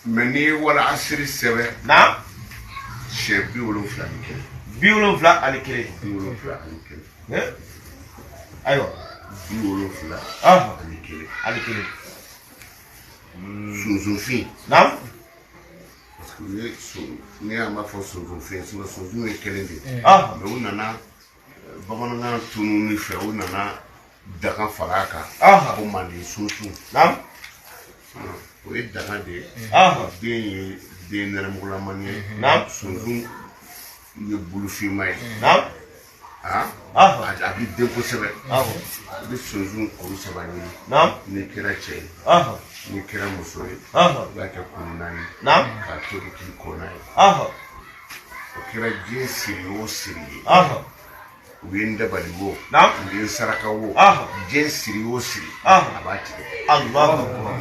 مني ولا عصر السبع نعم شيء بيقولوا فلان كده بيقولوا فلا على كده بيقولوا فلان كده ايوه بيقولوا فلان على كده سوزوفين نعم ni a ma fɔ sonzonfɛn sonzon ye kelen de ye اه mais u nana bamanankan tunu ni fɛ u nana daga fara a kan ko manden sunsun نعم o ye daga de ye اه den ye den nɛrɛmugulamani ye نعم sunsun ye bulufinma ye نعم a bɛ den kosɛbɛ اه i bɛ sunsun kuru saba ɲini نعم n'i kɛra cɛ ye اه n'i kɛra muso ye اه i b'a kɛ kuru naani نعم k'a tobi k'i ko n'a ye اه o kɛra diɲɛ siri o siri ye اه u ye n dabali wo نعم u ye n saraka wo diɲɛ siri o siri اه a b'a tigɛ الله اكبر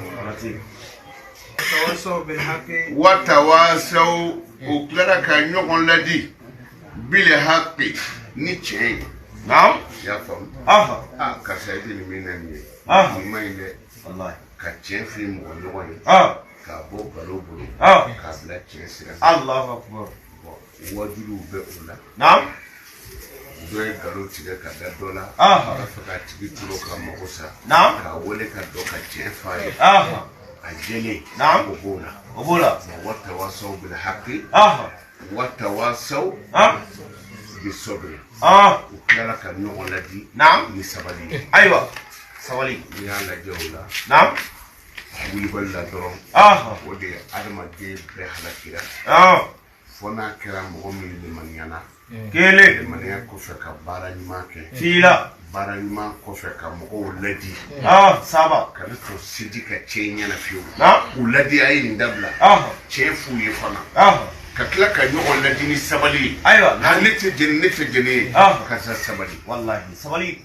تواصوا بالحق watawasaw u tilara ka ɲɔgɔn ladi bile haqqi ni tiɲɛ ye نعم i y'a faamu اه karisa i tɛ nin min na nin ye nin ma ɲi dɛ والله ka tiɲɛ f'i mɔgɔ ɲɔgɔn ye اه k'a bɔ nkalon bolo اه k'a bila tiɲɛ sira fɛ الله اكبر wajuliw bɛ o la نعم dɔ ye nkalon tigɛ ka da dɔ la اه a b'a fɛ k'a tigi tolo ka mago sa نعم k'a wele ka dɔ ka tiɲɛ f'a ye اه a jɛlen نعم o b'o la قبولا watawasaw bil haqqi اه watawasaw اه bisabr اه u tilara ka ɲɔgɔn ladi نعم ni sabali ye ايوه سوالي n'i y'a lajɛ o la نعم wulibali la dɔrɔn اه o de ye adamaden bɛɛ halakira اه fo n'a kɛra mɔgɔ min limaniyana كيلي limaniya kɔfɛ ka baara ɲuman kɛ فيلا baara ɲuman kɔfɛ ka mɔgɔw ladi اه سابا kana to siji ka tiɲɛ ɲɛna fiyewu نعم u ladi a ye nin dabila اه tiɲɛ f'u ye fana اه ka tila ka ɲɔgɔn ladi ni sabali ye ايوه ne tɛ jeni ne tɛ jeni ye Ah. karisa sabali والله سوالي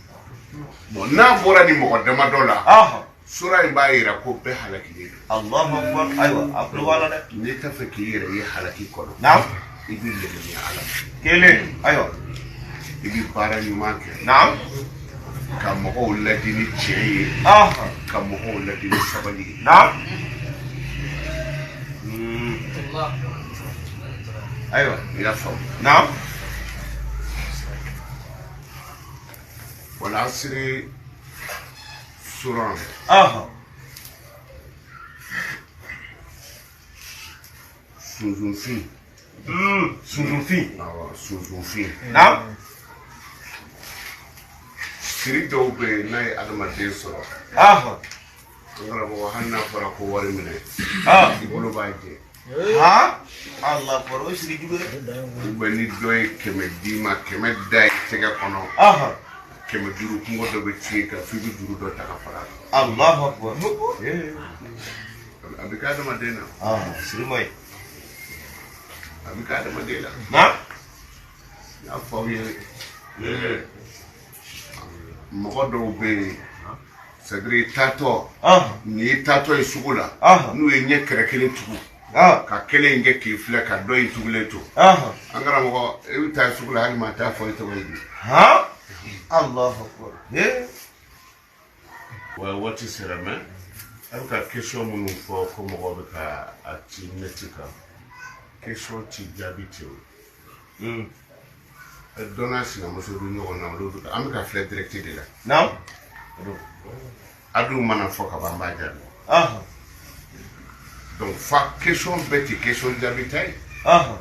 bon n'a bɔra ni mɔgɔ damadɔ la اه sura in b'a yira ko bɛɛ halakilen don الله اكبر ايوه اقول ولا n'i t'a fɛ k'i yɛrɛ ye halaki kɔnɔ نعم i b'i lɛnɛniya ala ma كيلي ايوه i bɛ baara ɲuman kɛ نعم ka mɔgɔw ladi ni tiɲɛ ye اه ka mɔgɔw ladi ni sabali ye نعم ايوه i y'a faamu نعم wala asiri suran اه sunsunfin سوزوفي awɔ sunsunfin نعم siri dɔw bɛ yen n'a ye adamaden sɔrɔ اه n karamɔgɔ hali n'a fɔra ko wari minɛ اه i bolo b'a jɛ ها الله اكبر وش اللي يجيبه ni dɔ ye kɛmɛ d'i ma kɛmɛ da i tɛgɛ kɔnɔ اه kɛmɛ duuru kungo dɔ bɛ tiɲɛ kan f'i bɛ duuru dɔ ta ka fara الله اكبر a bɛ kɛ adamaden na اه سليمي a bɛ kɛ adamaden na نعم n y'a fɔ aw ye mɔgɔ dɔw bɛ yen c'est à dire i taatɔ اه nin ye taatɔ ye sugu la اه n'u ye ɲɛ kɛrɛ kelen tugu اه ka kelen in kɛ k'i filɛ ka dɔ in tugulen to اه an karamɔgɔ i bɛ taa sugu la hali maa t'a fɔ i tɔgɔ ye di ها الله اكبر ايه wa waati sera mɛ a bɛ ka question minnu fɔ ko mɔgɔw bɛ ka a ci neti kan question ti jaabi tɛ o dɔ n'a sinamuso bɛ ɲɔgɔn na olu bɛ an bɛ ka filɛ direct de la نعم a dun mana fɔ ka ban an b'a jaabi اه donc fa question bɛɛ tɛ question jaabi ta ye اه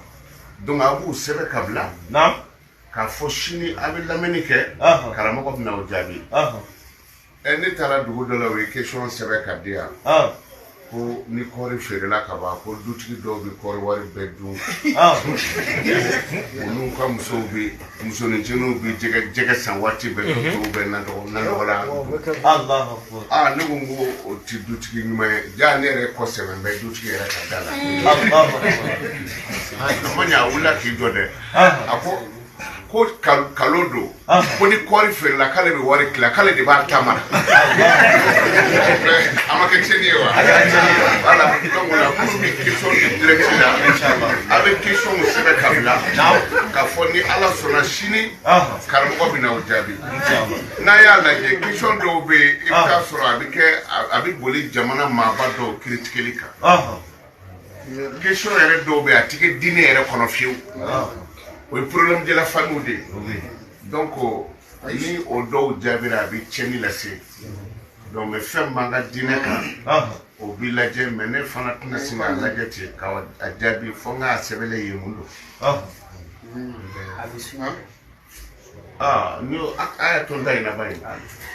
donc a b'u sɛbɛn ka bila نعم k'a fɔ sini a bɛ lamɛnni kɛ اه karamɔgɔ bɛ na o jaabi اه ne taara dugu dɔ la o ye question sɛbɛn ka di yan اه ko ni kɔɔri feerela ka ban ko dutigi dɔw bɛ kɔɔri wari bɛɛ dun اه olu ka musow bɛ musonincinninw bɛ jɛgɛ san waati bɛɛ dɔw bɛ nanɔgɔ la الله اكبر ne ko n ko o tɛ dutigi ɲuman ye jaa ne yɛrɛ kɔ sɛbɛn bɛ dutigi yɛrɛ ka da la الله اكبر a ma ɲɛ a wulila k'i jɔ dɛ اه a ko kalo don ko ni kɔɔri feerela k'ale bɛ wari tila k'ale de b'a ta mara a ma kɛ tiɲɛni ye wa voilà donc la pour que question de direct la a bɛ question sɛbɛn ka bila k'a fɔ ni ala sɔnna sini karamɔgɔ bɛ na o jaabi n'a y'a lajɛ question dɔw bɛ yen i bɛ taa sɔrɔ a bɛ boli jamana maaba dɔw critiqueli kan اه question yɛrɛ dɔw bɛ a tɛ kɛ diinɛ yɛrɛ kɔnɔ fiyewu o ye problème de la famille de ye donc ni o dɔw jaabira a bɛ tiɲɛni lase donc mais fɛn man ka diinɛ kan o b'i lajɛ mais ne fana tɛna sin k'a lajɛ ten ka a jaabi fo n k'a sɛbɛnlen ye mun don ni a ye ton ta in laban ye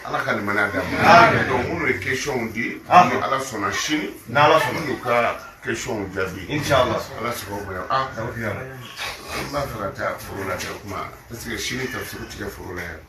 ala ka limaniya d'a ma donc minnu ye question di ni ala sɔnna sini n'ala sɔnna n'u ka question jaabi inshallah ala sababu bonya n b'a fɛ ka taa foro la kɛ kuma parce que sini tafsiri tigɛ foro la yan